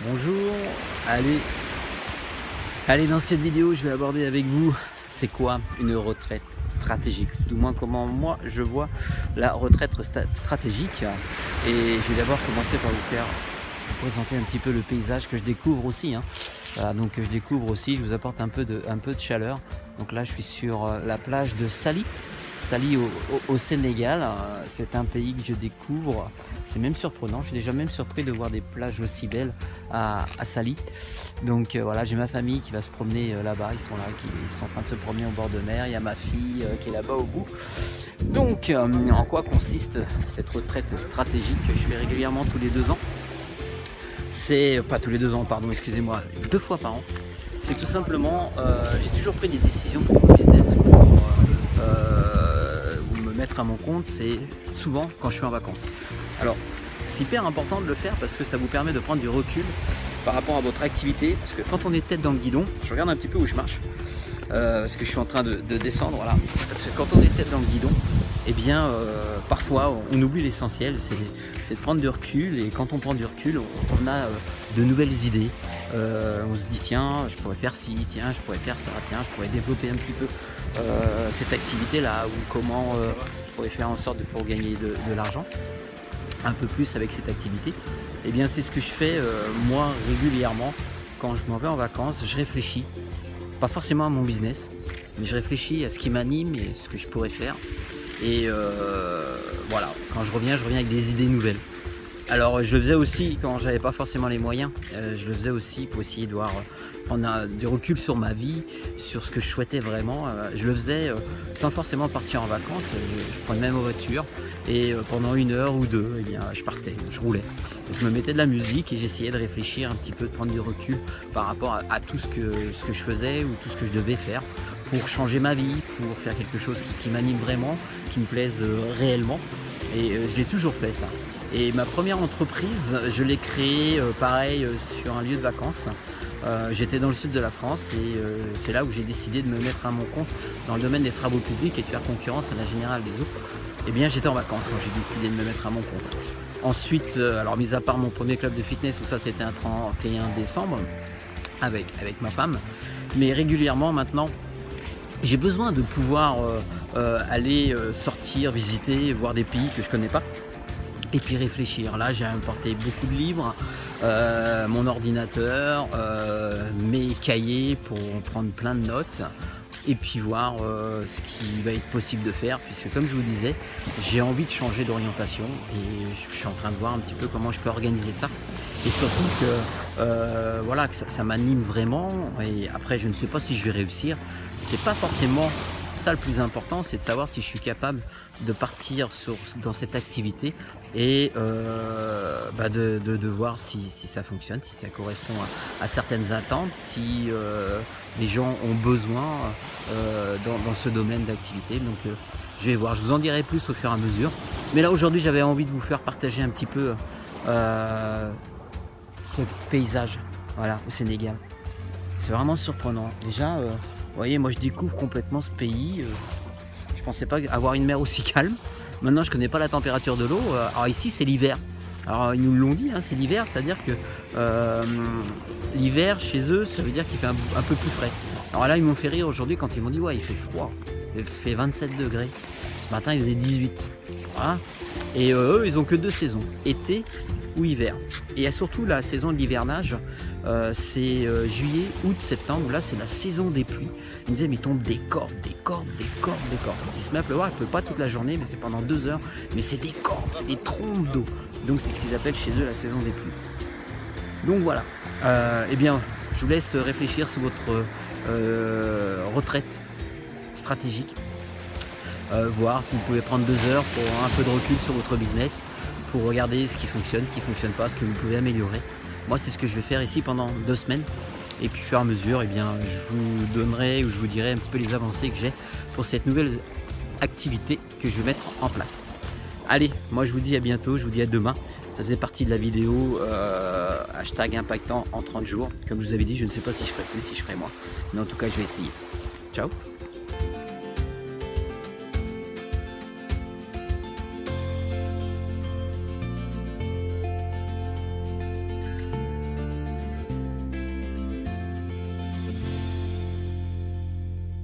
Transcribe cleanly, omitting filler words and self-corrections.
Bonjour, allez, dans cette vidéo je vais aborder avec vous c'est quoi une retraite stratégique, du moins comment moi je vois la retraite stratégique. Et je vais d'abord commencer par vous présenter un petit peu le paysage que je découvre aussi, hein. Voilà, donc je découvre aussi, je vous apporte un peu de chaleur. Donc là je suis sur la plage de Saly au Sénégal. C'est un pays que je découvre, c'est même surprenant, je suis déjà même surpris de voir des plages aussi belles à Saly. Donc voilà, j'ai ma famille qui va se promener là-bas, ils sont en train de se promener au bord de mer, il y a ma fille qui est là-bas au bout. Donc en quoi consiste cette retraite stratégique que je fais régulièrement tous les 2 ans? C'est pas tous les 2 ans, pardon, excusez-moi, 2 fois par an. C'est tout simplement, j'ai toujours pris des décisions pour mon business, pour me mettre à mon compte, c'est souvent quand je suis en vacances. Alors, c'est hyper important de le faire parce que ça vous permet de prendre du recul par rapport à votre activité. Parce que quand on est tête dans le guidon, je regarde un petit peu où je marche, parce que je suis en train de descendre, voilà. Parce que quand on est tête dans le guidon, eh bien, parfois on oublie l'essentiel, c'est de prendre du recul. Et quand on prend du recul, on a de nouvelles idées. On se dit tiens, je pourrais faire ci, tiens, je pourrais faire ça, tiens, je pourrais développer un petit peu cette activité là, ou comment je pourrais faire en sorte de pouvoir gagner de l'argent un peu plus avec cette activité. Et bien c'est ce que je fais moi régulièrement quand je m'en vais en vacances. Je réfléchis, pas forcément à mon business, mais je réfléchis à ce qui m'anime et ce que je pourrais faire. Et voilà, quand je reviens avec des idées nouvelles. Alors je le faisais aussi quand j'avais pas forcément les moyens, je le faisais aussi pour essayer de prendre du recul sur ma vie, sur ce que je souhaitais vraiment. Je le faisais sans forcément partir en vacances, je prenais même ma voiture et pendant 1 heure ou 2, eh bien, je partais, je roulais. Je me mettais de la musique et j'essayais de réfléchir un petit peu, de prendre du recul par rapport à tout ce que je faisais ou tout ce que je devais faire pour changer ma vie, pour faire quelque chose qui m'anime vraiment, qui me plaise réellement. Et je l'ai toujours fait ça. Et ma première entreprise, je l'ai créée pareil sur un lieu de vacances. J'étais dans le sud de la France et c'est là où j'ai décidé de me mettre à mon compte dans le domaine des travaux publics et de faire concurrence à la Générale des Eaux. Et bien j'étais en vacances quand j'ai décidé de me mettre à mon compte. Ensuite, alors mis à part mon premier club de fitness où ça c'était un 31 décembre avec ma femme, mais régulièrement maintenant j'ai besoin de pouvoir aller sortir, visiter, voir des pays que je connais pas et puis réfléchir. Là j'ai importé beaucoup de livres, mon ordinateur, mes cahiers pour prendre plein de notes et puis voir ce qui va être possible de faire, puisque comme je vous disais, j'ai envie de changer d'orientation et je suis en train de voir un petit peu comment je peux organiser ça. Et surtout que voilà, que ça m'anime vraiment. Et après je ne sais pas si je vais réussir, c'est pas forcément ça le plus important, c'est de savoir si je suis capable de partir dans cette activité et de voir si ça fonctionne, si ça correspond à certaines attentes, si les gens ont besoin dans ce domaine d'activité. Donc je vais voir, je vous en dirai plus au fur et à mesure. Mais là aujourd'hui j'avais envie de vous faire partager un petit peu ce paysage, voilà, au Sénégal. C'est vraiment surprenant. Déjà, vous voyez, moi je découvre complètement ce pays. Je pensais pas avoir une mer aussi calme. Maintenant je connais pas la température de l'eau. Alors ici c'est l'hiver. Alors ils nous l'ont dit, hein, c'est l'hiver, c'est-à-dire que l'hiver chez eux, ça veut dire qu'il fait un peu plus frais. Alors là ils m'ont fait rire aujourd'hui quand ils m'ont dit ouais il fait froid, il fait 27 degrés. Ce matin il faisait 18. Voilà. Et eux ils ont que 2 saisons, été ou hiver. Et il y a surtout la saison de l'hivernage, c'est juillet, août, septembre. Là c'est la saison des pluies. Ils me disaient mais il tombe des cordes. Quand il se met à pleuvoir, il ne pleut pas toute la journée, mais c'est pendant 2 heures. Mais c'est des cordes, c'est des trompes d'eau. Donc c'est ce qu'ils appellent chez eux la saison des pluies. Donc voilà. Eh bien, je vous laisse réfléchir sur votre retraite stratégique. Voir si vous pouvez prendre 2 heures pour un peu de recul sur votre business, pour regarder ce qui fonctionne, ce qui ne fonctionne pas, ce que vous pouvez améliorer. Moi, c'est ce que je vais faire ici pendant 2 semaines. Et puis, au fur et à mesure, eh bien, je vous donnerai ou je vous dirai un petit peu les avancées que j'ai pour cette nouvelle activité que je vais mettre en place. Allez, moi je vous dis à bientôt, je vous dis à demain. Ça faisait partie de la vidéo hashtag impactant en 30 jours. Comme je vous avais dit, je ne sais pas si je ferai plus, si je ferai moins. Mais en tout cas, je vais essayer. Ciao!